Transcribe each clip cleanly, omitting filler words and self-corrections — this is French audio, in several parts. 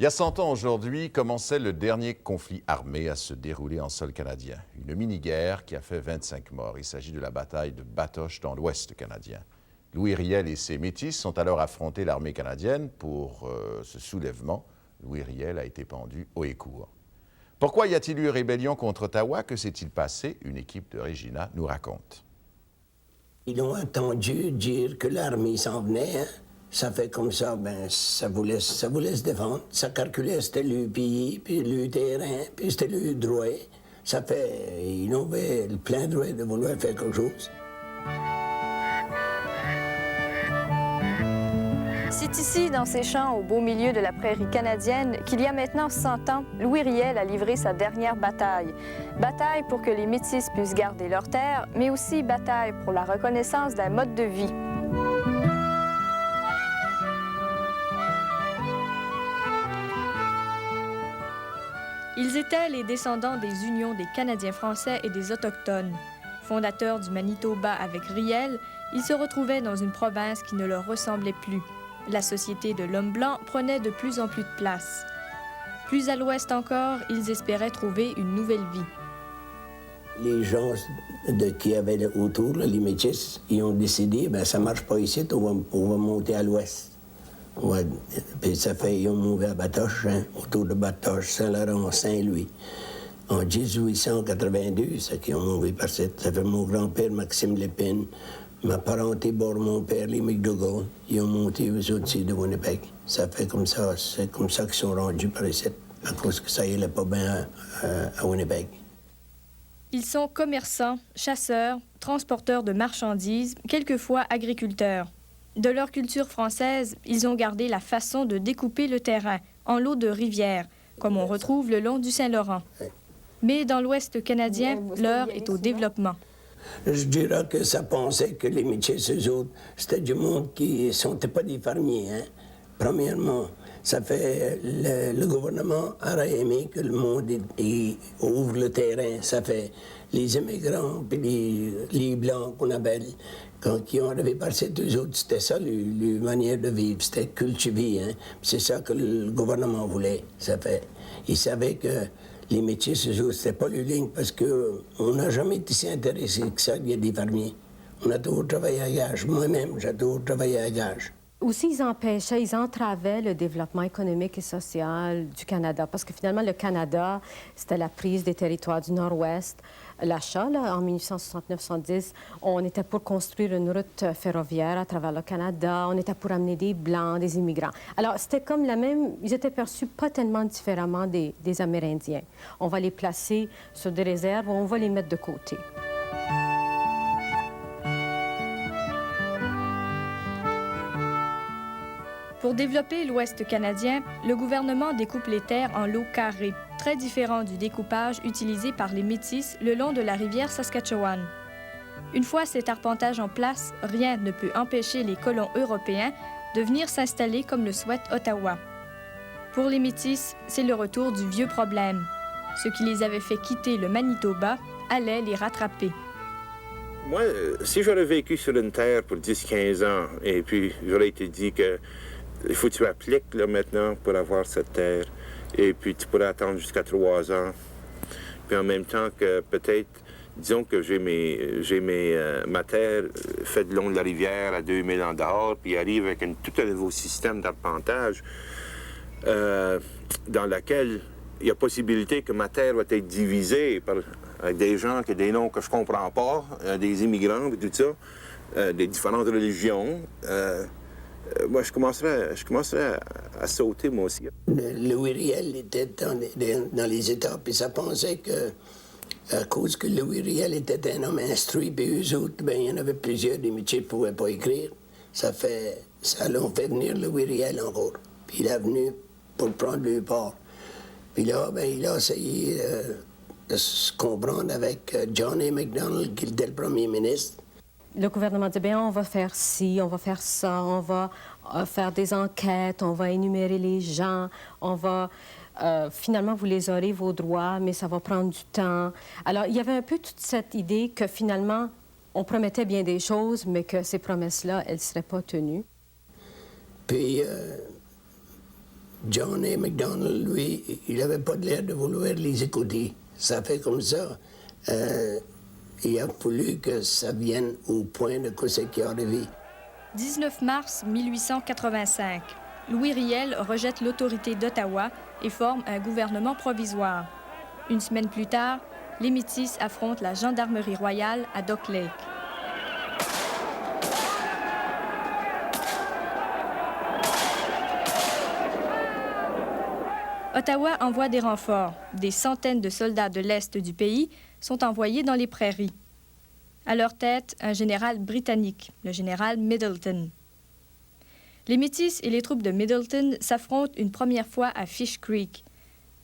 Il y a 100 ans aujourd'hui, commençait le dernier conflit armé à se dérouler en sol canadien. Une mini-guerre qui a fait 25 morts. Il s'agit de la bataille de Batoche dans l'Ouest canadien. Louis Riel et ses métis sont alors affrontés l'armée canadienne pour ce soulèvement. Louis Riel a été pendu haut et court. Pourquoi y a-t-il eu rébellion contre Ottawa? Que s'est-il passé? Une équipe de Regina nous raconte. Ils ont entendu dire que l'armée s'en venait, hein? Ça fait comme ça, ben ça voulait se défendre. Ça calculait, c'était le pays, puis le terrain, puis c'était le droit. Ça fait, ils avaient le plein droit de vouloir faire quelque chose. C'est ici, dans ces champs au beau milieu de la prairie canadienne, qu'il y a maintenant 100 ans, Louis Riel a livré sa dernière bataille. Bataille pour que les Métis puissent garder leurs terres, mais aussi bataille pour la reconnaissance d'un mode de vie. Ils étaient les descendants des unions des Canadiens français et des Autochtones. Fondateurs du Manitoba avec Riel, ils se retrouvaient dans une province qui ne leur ressemblait plus. La société de l'homme blanc prenait de plus en plus de place. Plus à l'ouest encore, ils espéraient trouver une nouvelle vie. Les gens qui avaient autour, là, les Métis, ils ont décidé, ben ça marche pas ici, on va monter à l'ouest. Ouais, puis ça fait, ils ont monté à Batoche, hein, autour de Batoche, Saint-Laurent, Saint-Louis. En 1882, c'est qu'ils ont monté par cette. Ça fait mon grand-père, Maxime Lépine, ma parenté bord mon père, les McDougall, ils ont monté aux au-dessus de Winnipeg. Ça fait comme ça, c'est comme ça qu'ils sont rendus par ici, à cause que ça y allait pas bien à Winnipeg. Ils sont commerçants, chasseurs, transporteurs de marchandises, quelquefois agriculteurs. De leur culture française, ils ont gardé la façon de découper le terrain en lots de rivière, comme on retrouve le long du Saint-Laurent. Mais dans l'Ouest canadien, l'heure est au développement. Je dirais que ça pensait que les Métis, eux autres, c'était du monde qui ne sont pas des fermiers, hein. Premièrement, ça fait le gouvernement aurait aimé que le monde ouvre le terrain. Ça fait les immigrants puis les Blancs qu'on appelle. Quand ils ont arrivé par ces deux autres, c'était ça, leur manière de vivre. C'était cultiver, hein. C'est ça que le gouvernement voulait. Ça fait. Ils savaient que les Métis, eux autres, c'était pas leur ligne parce qu'on n'a jamais été si intéressé que ça, il y a des fermiers. On a toujours travaillé à gage. Moi-même, j'ai toujours travaillé à gage. Aussi, ils empêchaient, ils entravaient le développement économique et social du Canada, parce que finalement, le Canada, c'était la prise des territoires du Nord-Ouest. L'achat, là, en 1869-70, on était pour construire une route ferroviaire à travers le Canada, on était pour amener des Blancs, des immigrants. Alors, c'était comme la même, ils étaient perçus pas tellement différemment des Amérindiens. On va les placer sur des réserves, on va les mettre de côté. Pour développer l'Ouest canadien, le gouvernement découpe les terres en lots carrés, très différents du découpage utilisé par les Métis le long de la rivière Saskatchewan. Une fois cet arpentage en place, rien ne peut empêcher les colons européens de venir s'installer comme le souhaite Ottawa. Pour les Métis, c'est le retour du vieux problème. Ce qui les avait fait quitter le Manitoba allait les rattraper. Moi, si j'aurais vécu sur une terre pour 10-15 ans, et puis j'aurais été dit que il faut que tu appliques là, maintenant pour avoir cette terre. Et puis tu pourrais attendre jusqu'à 3 ans. Puis en même temps que peut-être, disons que j'ai ma terre faite le long de la rivière à 2000 ans dehors, puis arrive avec tout un nouveau système d'arpentage dans lequel il y a possibilité que ma terre va être divisée avec des gens qui ont des noms que je comprends pas, des immigrants et tout ça, des différentes religions. Moi, je commencerais à sauter, moi aussi. Louis Riel était dans les États, puis ça pensait que, à cause que Louis Riel était un homme instruit, puis eux autres, ben, il y en avait plusieurs des métiers qui ne pouvaient pas écrire. Ça l'a fait venir Louis Riel encore. Puis il est venu pour prendre le part. Puis là, ben, il a essayé de se comprendre avec John A. Macdonald, qui était le premier ministre. Le gouvernement dit, bien, on va faire ci, on va faire ça, on va faire des enquêtes, on va énumérer les gens, on va... finalement, vous les aurez, vos droits, mais ça va prendre du temps. Alors, il y avait un peu toute cette idée que finalement, on promettait bien des choses, mais que ces promesses-là, elles ne seraient pas tenues. Puis, John A. MacDonald, lui, il n'avait pas l'air de vouloir les écouter. Ça fait comme ça. Il a fallu que ça vienne au point de ce qui est arrivé. 19 mars 1885. Louis Riel rejette l'autorité d'Ottawa et forme un gouvernement provisoire. Une semaine plus tard, les Métis affrontent la Gendarmerie royale à Duck Lake. Ottawa envoie des renforts. Des centaines de soldats de l'Est du pays sont envoyés dans les prairies. À leur tête, un général britannique, le général Middleton. Les Métis et les troupes de Middleton s'affrontent une première fois à Fish Creek.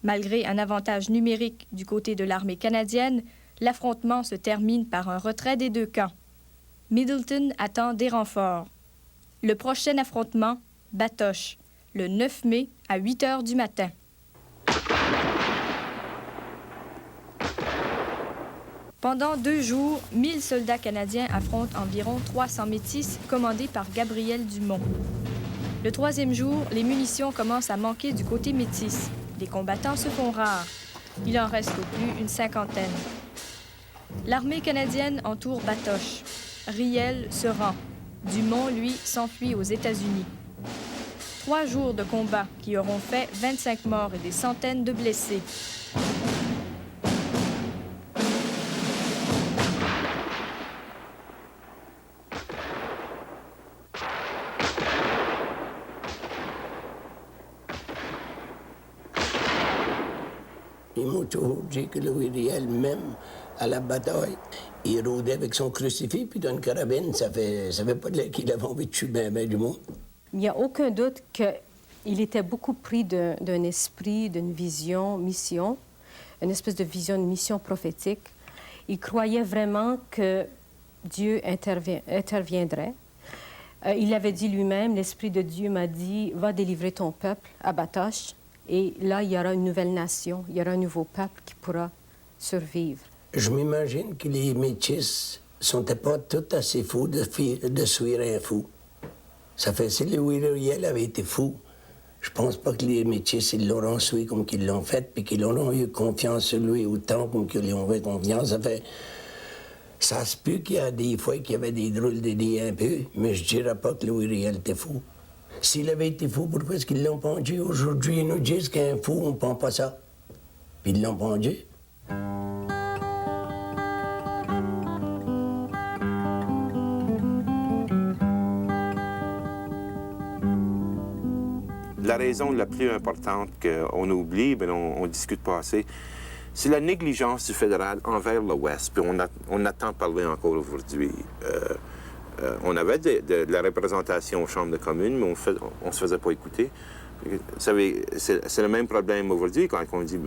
Malgré un avantage numérique du côté de l'armée canadienne, l'affrontement se termine par un retrait des deux camps. Middleton attend des renforts. Le prochain affrontement, Batoche, le 9 mai à 8 heures du matin. Pendant 2 jours, 1000 soldats canadiens affrontent environ 300 Métis commandés par Gabriel Dumont. Le 3e jour, les munitions commencent à manquer du côté métis. Les combattants se font rares. Il en reste au plus une cinquantaine. L'armée canadienne entoure Batoche. Riel se rend. Dumont, lui, s'enfuit aux États-Unis. 3 jours de combat qui auront fait 25 morts et des centaines de blessés. Ils m'ont toujours dit que Louis Riel, même à la bataille, il rôdait avec son crucifix puis d'une carabine. Ça fait pas de l'air qu'il avait envie de tuer ben du monde. Il n'y a aucun doute qu'il était beaucoup pris d'un esprit, d'une vision, mission, une espèce de vision, une mission prophétique. Il croyait vraiment que Dieu interviendrait. Il avait dit lui-même, l'Esprit de Dieu m'a dit, va délivrer ton peuple à Batoche. Et là, il y aura une nouvelle nation, il y aura un nouveau peuple qui pourra survivre. Je m'imagine que les Métis ne sont pas tout assez fous de suivre un fou. Ça fait si Louis Riel avait été fou, je pense pas que les Métis ils l'auront suivi comme qu'ils l'ont fait, puis qu'ils auront eu confiance en lui autant comme qu'ils lui ont eu confiance. Ça se peut qu'il y a des fois qu'il y avait des drôles d'idées un peu, mais je dirais pas que Louis Riel était fou. S'il avait été fou, pourquoi est-ce qu'ils l'ont pendu? Aujourd'hui, ils nous disent qu'un fou, on ne prend pas ça. Puis ils l'ont pendu. La raison la plus importante qu'on oublie, mais on ne discute pas assez, c'est la négligence du fédéral envers l'Ouest. Puis on attend parler encore aujourd'hui. On avait de la représentation aux chambres de communes, mais on ne se faisait pas écouter. Vous savez, c'est le même problème aujourd'hui quand on dit,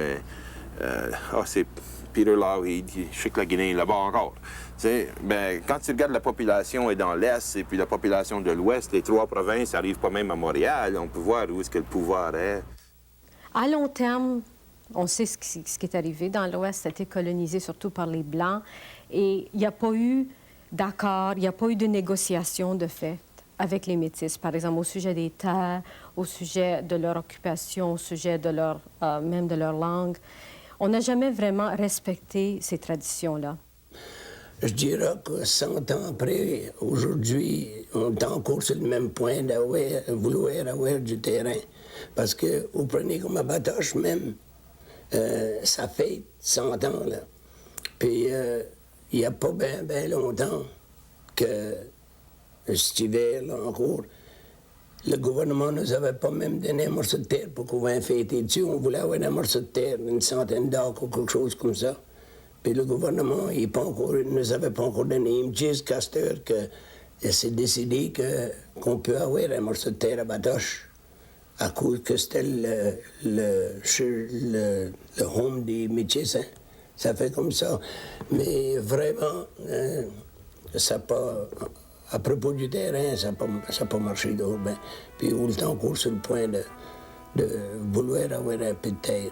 c'est Peter Lougheed, je sais que la Guinée est là-bas encore. Quand tu regardes la population est dans l'Est et puis la population de l'Ouest, les 3 provinces n'arrivent pas même à Montréal. On peut voir où est-ce que le pouvoir est. À long terme, on sait ce qui est arrivé dans l'Ouest. Ça a été colonisé surtout par les Blancs. Et il n'y a pas eu d'accord, il n'y a pas eu de négociation de fait avec les Métis, par exemple, au sujet des terres, au sujet de leur occupation, au sujet de même de leur langue. On n'a jamais vraiment respecté ces traditions-là. Je dirais que 100 ans après, aujourd'hui, on est encore sur le même point de vouloir avoir du terrain. Parce que vous prenez comme à Batoche même, ça fait 100 ans, là. Puis il n'y a pas bien longtemps que cet hiver, là encore, le gouvernement ne nous avait pas même donné un morceau de terre pour qu'on vienne fêter dessus. On voulait avoir un morceau de terre, une centaine d'acres ou quelque chose comme ça. Puis le gouvernement, il ne nous avait pas encore donné. Il me dit jusqu'à cette heure que c'est décidé qu'on peut avoir un morceau de terre à Batoche à cause que c'était le home des Métis. Hein? Ça fait comme ça. Mais vraiment, ça pas... À propos du terrain, ça n'a pas marché d'autre. Puis on est encore sur le point de vouloir avoir un peu de terre.